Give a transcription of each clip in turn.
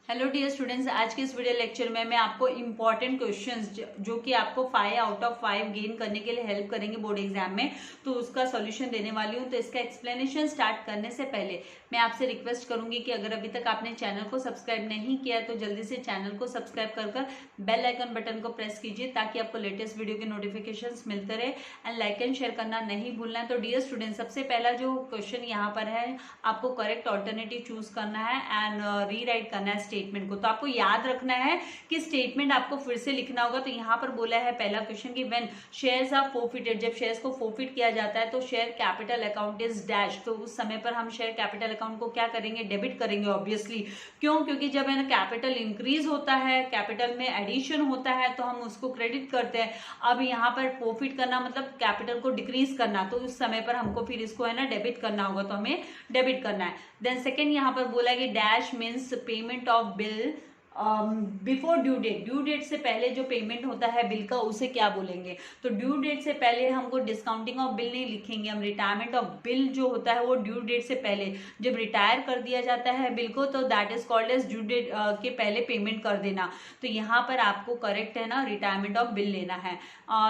Hello dear students, आज के इस वीडियो लेक्चर में मैं आपको इंपॉर्टेंट क्वेश्चंस जो कि आपको 5 आउट ऑफ 5 गेन करने के लिए हेल्प करेंगे बोर्ड एग्जाम में, तो उसका सॉल्यूशन देने वाली हूं। तो इसका एक्सप्लेनेशन स्टार्ट करने से पहले मैं आपसे रिक्वेस्ट करूंगी कि अगर अभी तक आपने चैनल को सब्सक्राइब नहीं किया है तो जल्दी से चैनल को सब्सक्राइब कर बेल आइकन बटन को प्रेस कीजिए ताकि आपको लेटेस्ट वीडियो के नोटिफिकेशन मिलते रहे। एंड लाइक एंड शेयर करना नहीं भूलना है। तो डियर स्टूडेंट, सबसे पहला जो क्वेश्चन यहाँ पर है, आपको करेक्ट ऑल्टरनेटिव चूज करना है एंड रीराइट करना है स्टेटमेंट को। तो आपको याद रखना है कि स्टेटमेंट आपको फिर से लिखना होगा। तो यहाँ पर बोला है पहला क्वेश्चन कि व्हेन शेयर्स आर फोरफिटेड, जब शेयर्स को फोरफिट किया जाता है तो share capital account is dash. तो उस समय पर हम शेयर कैपिटल अकाउंट को क्या करेंगे, डेबिट करेंगे ऑब्वियसली। क्यों? क्योंकि जब है ना कैपिटल इंक्रीज होता है, कैपिटल में एडिशन होता है तो हम उसको क्रेडिट करते हैं। अब यहाँ पर फोरफिट करना मतलब कैपिटल को डिक्रीज करना, तो उस समय पर हमको फिर इसको है ना डेबिट करना होगा, तो हमें डेबिट करना है। देन सेकेंड यहाँ पर बोला कि dash means payment of bill before due date. Due date से पहले जो पेमेंट होता है बिल का, उसे क्या बोलेंगे? तो ड्यू डेट से पहले हमको डिस्काउंटिंग ऑफ बिल नहीं लिखेंगे, हम रिटायरमेंट ऑफ बिल जो होता है वो ड्यू डेट से पहले, जब रिटायर कर दिया जाता है बिल को, तो that is called as due date के पहले पेमेंट कर देना। तो यहाँ पर आपको करेक्ट है ना रिटायरमेंट ऑफ बिल लेना है।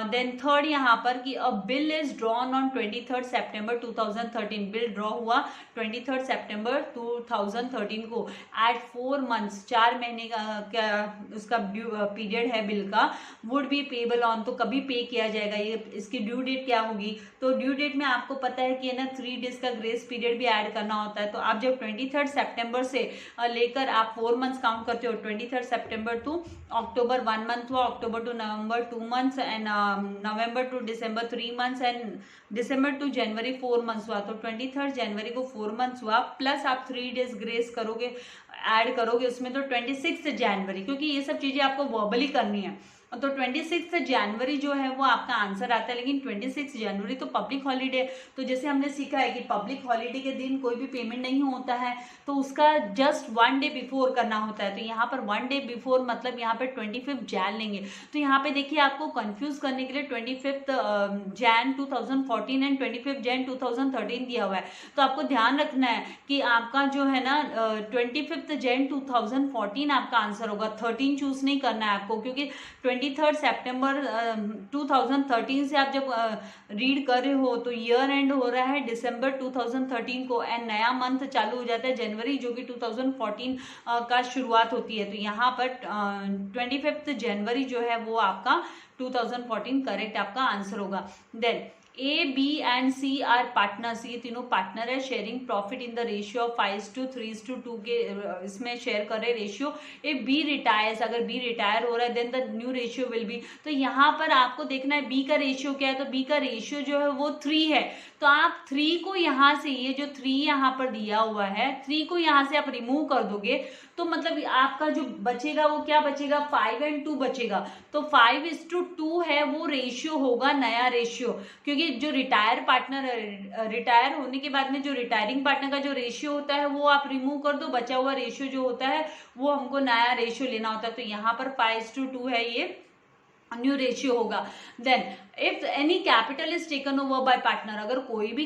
देन थर्ड यहाँ पर कि अ bill is drawn on 23 September 2013। Bill draw हुआ 23 सितंबर 2013 को एट 4 मंथ्स, 4 महीने क्या उसका पीरियड है बिल का, वुड बी पेबल ऑन, तो कभी पे किया जाएगा, ये इसकी ड्यू डेट क्या होगी? तो ड्यू डेट में आपको पता है कि है ना 3 डेज का ग्रेस पीरियड भी ऐड करना होता है। तो आप जब 23 सितंबर से लेकर आप 4 मंथ्स काउंट करते हो, 23 सितंबर टू अक्टूबर 1 मंथ हुआ, October to November 2 months and November to December 3 months and December to January 4 months हुआ। तो 23 जनवरी को 4 मंथ्स हुआ, प्लस आप 3 डेज ग्रेस करोगे, ऐड करोगे उसमें, तो 26 जनवरी, क्योंकि ये सब चीजें आपको वर्बली करनी है। तो 26 जनवरी जो है वो आपका आंसर आता है। लेकिन 26 जनवरी तो पब्लिक हॉलीडे, तो जैसे हमने सीखा है कि पब्लिक हॉलीडे के दिन कोई भी पेमेंट नहीं होता है, तो उसका जस्ट 1 डे बिफोर करना होता है। तो यहाँ पर 1 डे बिफोर मतलब यहाँ पे 25 जैन लेंगे। तो यहाँ पे देखिए आपको कंफ्यूज करने के लिए 25 जैन 2014 एंड 25 जैन 2013 दिया हुआ है। तो आपको ध्यान रखना है कि आपका जो है ना 25 जैन 2014 आपका आंसर होगा। 13 चूज नहीं करना है आपको, क्योंकि 23 सितंबर 2013 से आप जब रीड कर रहे हो तो ईयर एंड हो रहा है दिसंबर 2013 को, एंड नया मंथ चालू हो जाता है जनवरी, जो कि 2014 का शुरुआत होती है। तो यहाँ पर 25 जनवरी जो है वो आपका 2014 करेक्ट आपका आंसर होगा। Then A B and C are partners, ये तीनों पार्टनर है, sharing profit in the ratio of 5:3:2 के इसमें शेयर कर रहे रेशियो। ए बी रिटायर्स, अगर बी रिटायर हो रहा है then the new ratio will be. तो यहाँ पर आपको देखना है बी का रेशियो क्या है। तो बी का रेशियो जो है वो 3 है। तो आप 3 को यहाँ से, ये जो 3 यहाँ पर दिया हुआ है, 3 को यहाँ से आप रिमूव कर दोगे तो मतलब आपका जो बचेगा वो क्या बचेगा, 5 एंड 2 बचेगा। तो 5:2 है वो रेशियो होगा, नया रेशियो, क्योंकि जो रिटायर पार्टनर, रिटायर होने के बाद में जो रिटायरिंग पार्टनर का जो रेशियो होता है वो आप रिमूव कर दो, बचा हुआ रेशियो जो होता है वो हमको नया रेशियो लेना होता है। तो यहाँ पर 5:2 है, ये न्यू रेशियो होगा। Then if any capital is taken over by partner, अगर कोई भी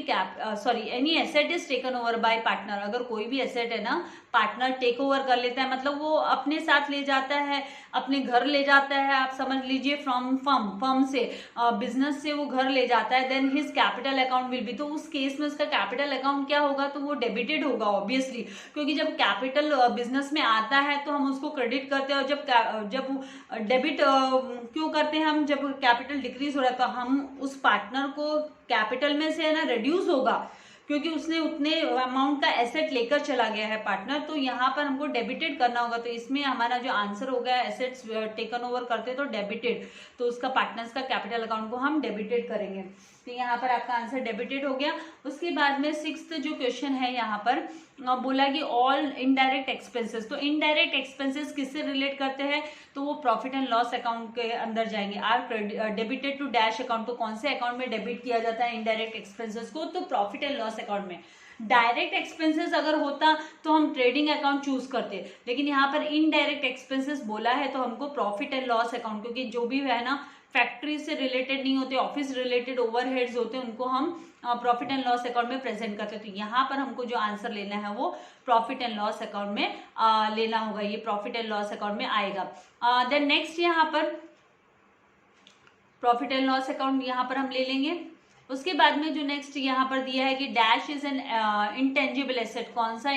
any asset is taken over by partner, अगर कोई भी एसेट है ना पार्टनर टेक ओवर कर लेता है, मतलब वो अपने साथ ले जाता है, अपने घर ले जाता है, आप समझ लीजिए फ्रॉम फर्म से, बिजनेस से वो घर ले जाता है, then his capital account will be. तो उस केस में उसका कैपिटल अकाउंट क्या होगा, तो वो डेबिटेड होगा ऑब्वियसली, क्योंकि जब कैपिटल बिजनेस में आता है तो हम उसको क्रेडिट करते हैं, और जब डेबिट क्यों करते हैं हम, जब कैपिटल डिक्रीज हो रहा है तो हम उस पार्टनर को कैपिटल में से है ना रिड्यूस होगा, क्योंकि उसने उतने अमाउंट का एसेट लेकर चला गया है पार्टनर। तो यहाँ पर हमको डेबिटेड करना होगा। तो इसमें हमारा जो आंसर हो गया, एसेट्स टेकन ओवर करते तो डेबिटेड, तो उसका पार्टनर्स का कैपिटल अकाउंट को हम डेबिटेड करेंगे। तो यहाँ पर आपका आंसर डेबिटेड हो गया। उसके बाद में 6th जो क्वेश्चन है यहाँ पर बोला कि ऑल इनडायरेक्ट एक्सपेंसेस। तो इनडायरेक्ट एक्सपेंसेस किससे रिलेट करते हैं, तो वो प्रॉफिट एंड लॉस अकाउंट के अंदर जाएंगे। Are debited to dash account, तो कौन से अकाउंट में डेबिट किया जाता है इनडायरेक्ट एक्सपेंसेस को, तो प्रॉफिट एंड लॉस अकाउंट में। डायरेक्ट एक्सपेंसेस अगर होता तो हम ट्रेडिंग अकाउंट चूज करते, लेकिन यहाँ पर इनडायरेक्ट एक्सपेंसेस बोला है तो हमको प्रॉफिट एंड लॉस अकाउंट, क्योंकि जो भी है ना फैक्ट्री से रिलेटेड नहीं होते, ऑफिस रिलेटेड ओवरहेड्स होते हैं, उनको हम प्रॉफिट एंड लॉस अकाउंट में प्रेजेंट करते हैं। तो यहाँ पर हमको जो आंसर लेना है वो प्रॉफिट एंड लॉस अकाउंट में लेना होगा, ये प्रॉफिट एंड लॉस अकाउंट में आएगा। देन नेक्स्ट यहाँ पर प्रॉफिट एंड लॉस अकाउंट यहाँ पर हम ले लेंगे। उसके बाद में जो नेक्स्ट यहाँ पर दिया है कि dash is an intangible asset, कौन सा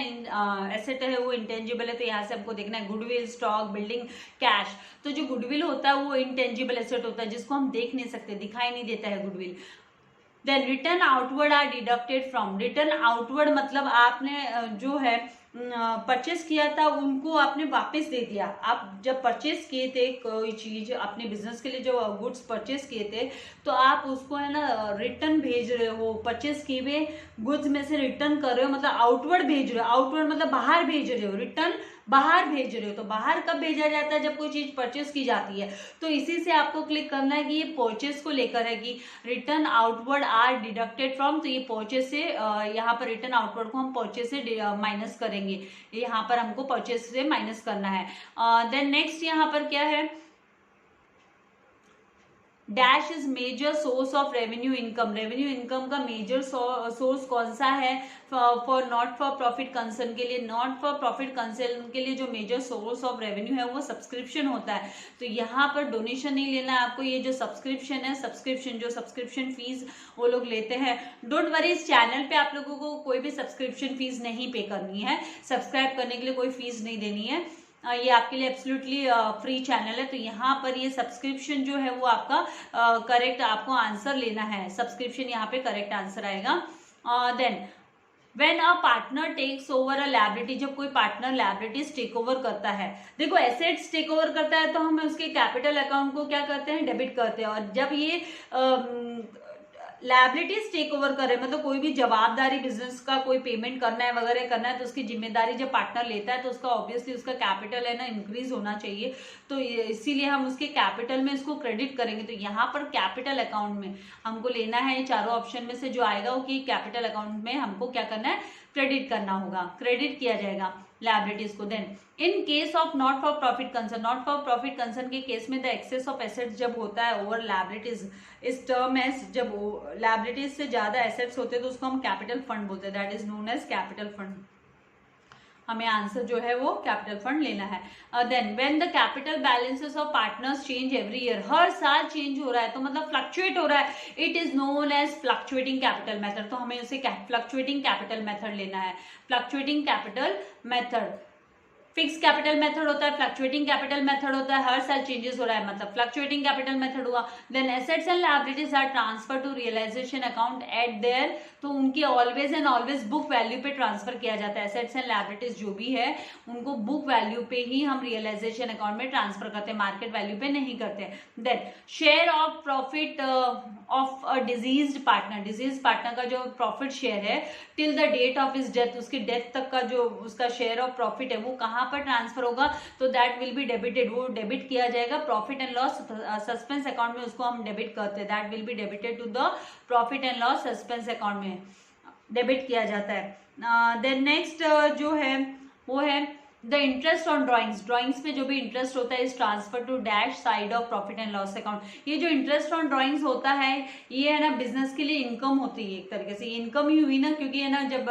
एसेट है वो इंटेंजिबल है, तो यहाँ से हमको देखना है गुडविल, स्टॉक, बिल्डिंग, कैश। तो जो गुडविल होता है वो इंटेंजिबल एसेट होता है, जिसको हम देख नहीं सकते, दिखाई नहीं देता है goodwill. Then return outward are deducted from, return outward मतलब आपने जो है परचेस किया था उनको आपने वापस दे दिया। आप जब परचेस किए थे कोई चीज अपने बिजनेस के लिए, जो गुड्स परचेस किए थे, तो आप उसको है ना रिटर्न भेज रहे हो, परचेस किए हुए गुड्स में से रिटर्न कर रहे हो, मतलब आउटवर्ड भेज रहे हो। आउटवर्ड मतलब बाहर भेज रहे हो, रिटर्न बाहर भेज रहे हो। तो बाहर कब भेजा जाता है, जब कोई चीज परचेस की जाती है। तो इसी से आपको क्लिक करना है कि ये परचेस को लेकर है कि return outward are deducted from, तो ये परचेस से यहाँ पर रिटर्न आउटवर्ड को हम परचेस से माइनस करेंगे, यहाँ पर हमको परचेस से माइनस करना है। देन नेक्स्ट यहाँ पर क्या है, dash is major source of revenue income, revenue income का मेजर सोर्स कौन सा है for not for profit concern के लिए। नॉट फॉर प्रॉफिट कंसर्न के लिए जो मेजर सोर्स ऑफ रेवेन्यू है वो सब्सक्रिप्शन होता है। तो यहाँ पर डोनेशन नहीं लेना है आपको, ये जो सब्सक्रिप्शन है, सब्सक्रिप्शन फीस वो लोग लेते हैं। डोंट वरी, इस चैनल पे आप लोगों को कोई भी सब्सक्रिप्शन फीस नहीं पे करनी है, सब्सक्राइब करने के लिए कोई फीस नहीं देनी है, ये आपके लिए एब्सोल्युटली फ्री चैनल है। तो यहाँ पर ये सब्सक्रिप्शन जो है वो आपका करेक्ट आपको आंसर लेना है, सब्सक्रिप्शन यहाँ पे करेक्ट आंसर आएगा। Then when a partner takes over a liability, जब कोई पार्टनर लायबिलिटीज टेक ओवर करता है, देखो एसेट्स टेक ओवर करता है तो हम उसके कैपिटल अकाउंट को क्या करते हैं, डेबिट करते हैं। और जब ये लायबिलिटीज टेक ओवर करे, मतलब कोई भी जवाबदारी बिजनेस का कोई पेमेंट करना है वगैरह करना है, तो उसकी जिम्मेदारी जब पार्टनर लेता है तो उसका ऑब्वियसली उसका कैपिटल है ना इंक्रीज होना चाहिए, तो इसीलिए हम उसके कैपिटल में इसको क्रेडिट करेंगे। तो यहाँ पर कैपिटल अकाउंट में हमको लेना है, ये चारों ऑप्शन में से जो आएगा वो कि कैपिटल अकाउंट में हमको क्या करना है, क्रेडिट करना होगा, क्रेडिट किया जाएगा लायबिलिटीज को। Then in case of not for profit concern, not for profit concern के केस में द एक्सेस ऑफ एसेट्स जब होता है ओवर लायबिलिटीज, इस टर्म एज जब लायबिलिटीज से ज्यादा एसेट्स होते हैं तो उसको हम कैपिटल फंड बोलते हैं, that is known as capital fund. हमें आंसर जो है वो कैपिटल फंड लेना है। Then when the capital balances of partners change every year, हर साल चेंज हो रहा है तो मतलब फ्लक्चुएट हो रहा है, it is known as fluctuating capital method. तो हमें उसे फ्लक्चुएटिंग कैपिटल मेथड लेना है, fluctuating capital method. Fix capital method होता है, फ्लक्चुएटिंग कैपिटल मेथड होता है, हर साल चेंजेस हो रहा है मतलब फ्लक्चुएटिंग कैपिटल मेथड हुआ। Then assets and liabilities are transfer to realisation account at there, तो उनकी always and always book value पे ट्रांसफर किया जाता है। एसेट्स एंड लायबिलिटीज जो भी है उनको बुक वैल्यू पे ही हम रियलाइजेशन अकाउंट में ट्रांसफर करते हैं, मार्केट वैल्यू पे नहीं करते। Then share of profit of a deceased partner, deceased partner का जो प्रॉफिट शेयर है till the date of his death, उसकी डेथ तक का जो उसका शेयर ऑफ प्रॉफिट है वो कहाँ पर ट्रांसफर होगा, तो दैट विल बी डेबिटेड, वो डेबिट किया जाएगा profit and loss suspense account में, उसको हम डेबिट करते हैं, that will be debited to the profit and loss suspense account में डेबिट किया जाता है। देन नेक्स्ट जो है वो है the interest on drawings, drawings पे जो भी इंटरेस्ट होता है is transfer to dash side of profit and loss account. ये जो इंटरेस्ट ऑन ड्राइंग्स होता है ये है ना बिजनेस के लिए इनकम होती है, एक तरीके से इनकम ही हुई ना, क्योंकि है ना जब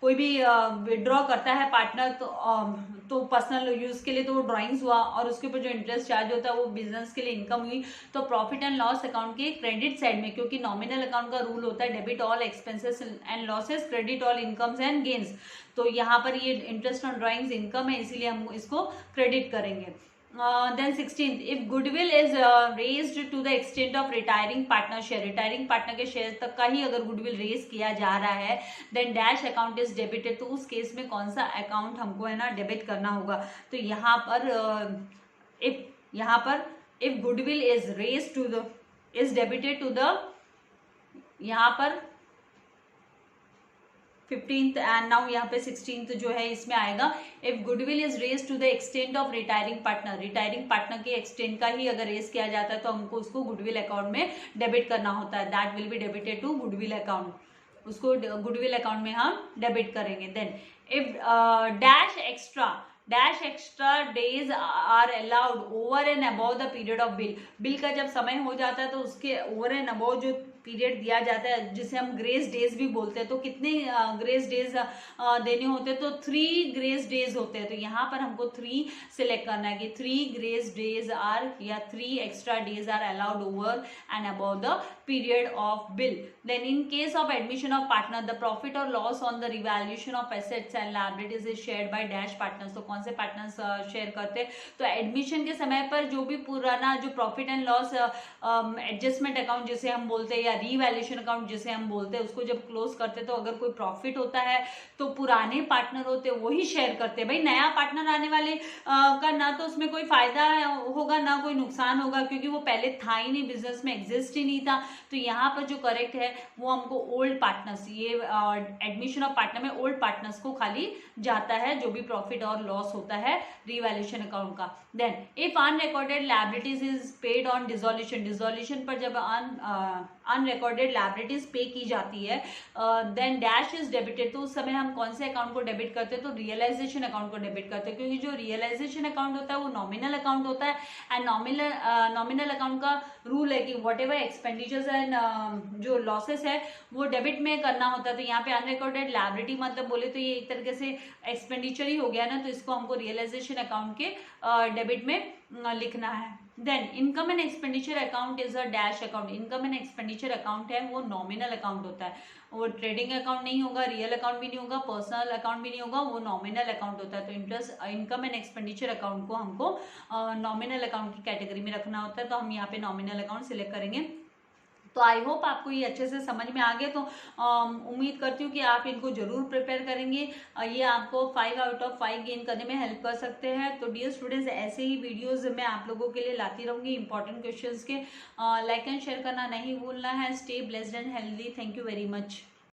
कोई भी विड्रॉ करता है पार्टनर तो पर्सनल यूज के लिए तो वो ड्राइंग्स हुआ और उसके ऊपर जो इंटरेस्ट चार्ज होता है वो बिजनेस के लिए इनकम हुई। तो प्रॉफिट एंड लॉस अकाउंट के क्रेडिट साइड में, क्योंकि नॉमिनल अकाउंट का रूल होता है debit all expenses and losses, credit all incomes and gains, तो यहाँ पर ये इंटरेस्ट ऑन ड्राइंग्स इनकम है इसीलिए हम इसको क्रेडिट करेंगे। Then 16th, if goodwill is raised to the extent of retiring partner share, retiring partner के शेयर तक का ही अगर गुडविल रेज किया जा रहा है, then dash account is debited, तो उस केस में कौन सा अकाउंट हमको है ना डेबिट करना होगा। तो यहाँ पर if goodwill is raise to the is debited to the, यहाँ पर 15th एंड नाउ यहाँ पे 16th जो है इसमें आएगा if goodwill is raise to the extent of retiring partner, retiring partner के एक्सटेंट का ही अगर रेज किया जाता है तो हमको उसको गुडविल अकाउंट में डेबिट करना होता है, that will be debited to goodwill account, उसको गुडविल अकाउंट में हम डेबिट करेंगे। Then if dash extra dash extra days are allowed over and above the period of bill. Bill का जब समय हो जाता है तो उसके ओवर एंड अबव जो पीरियड दिया जाता है जिसे हम ग्रेस डेज भी बोलते हैं, तो कितने ग्रेस डेज देने होते हैं, तो 3 ग्रेस डेज होते हैं। तो यहाँ पर हमको 3 सिलेक्ट करना है कि 3 ग्रेस डेज आर या 3 extra days are allowed over and above the period of bill. Then in case of admission of partner the profit और loss on the revaluation of assets and liabilities is shared by dash partners. तो कौन से partners share करते हैं, तो admission के समय पर जो भी पुराना जो profit and loss adjustment account जिसे हम बोलते हैं या रीवैल्यूएशन अकाउंट जिसे हम बोलते हैं, उसको जब क्लोज करते हैं तो अगर कोई प्रॉफिट होता है तो पुराने पार्टनर होते हैं वही शेयर करते हैं। भाई नया पार्टनर आने वाले का ना तो उसमें कोई फायदा होगा ना कोई नुकसान होगा, क्योंकि वो पहले था ही नहीं, बिजनेस में एग्जिस्ट ही नहीं था। तो यहाँ पर जो करेक्ट है वो हमको ओल्ड पार्टनर्स, ये एडमिशन ऑफ पार्टनर में ओल्ड पार्टनर्स को खाली जाता है जो भी प्रॉफिट और लॉस होता है रीवैल्यूएशन अकाउंट का। Then if unrecorded liabilities is paid on dissolution, dissolution पर जब अनरिकॉर्डेड लायबिलिटीज पे की जाती है देन डैश इज डेबिटेड। तो उस समय हम कौन से अकाउंट को डेबिट करते हैं, तो रियलाइजेशन अकाउंट को डेबिट करते हैं, क्योंकि जो रियलाइजेशन अकाउंट होता है वो नॉमिनल अकाउंट होता है एंड नॉमिनल अकाउंट का रूल है कि वट एवर एक्सपेंडिचर्स एंड जो लॉसेस है वो डेबिट में करना होता है। तो यहाँ पे अनरिकॉर्डेड लायबिलिटी मतलब बोले तो ये एक तरीके से एक्सपेंडिचर ही हो गया ना, तो इसको हमको रियलाइजेशन अकाउंट के डेबिट में लिखना है। Then income and expenditure account is a dash account. Income and expenditure account है वो नॉमिनल अकाउंट होता है, वो ट्रेडिंग अकाउंट नहीं होगा, रियल अकाउंट भी नहीं होगा, पर्सनल अकाउंट भी नहीं होगा, वो नॉमिनल अकाउंट होता है। तो इनकम एंड एक्सपेंडिचर अकाउंट को हमको नॉमिनल अकाउंट की कैटेगरी में रखना होता है, तो हम यहाँ पे नॉमिनल अकाउंट सिलेक्ट करेंगे। तो आई होप आपको ये अच्छे से समझ में आ गया। तो उम्मीद करती हूँ कि आप इनको जरूर प्रिपेयर करेंगे, ये आपको 5 आउट ऑफ 5 गेन करने में हेल्प कर सकते हैं। तो डियर स्टूडेंट्स, ऐसे ही वीडियोस मैं आप लोगों के लिए लाती रहूंगी इंपॉर्टेंट क्वेश्चंस के। लाइक एंड शेयर करना नहीं भूलना है। Stay blessed and healthy. Thank you very much.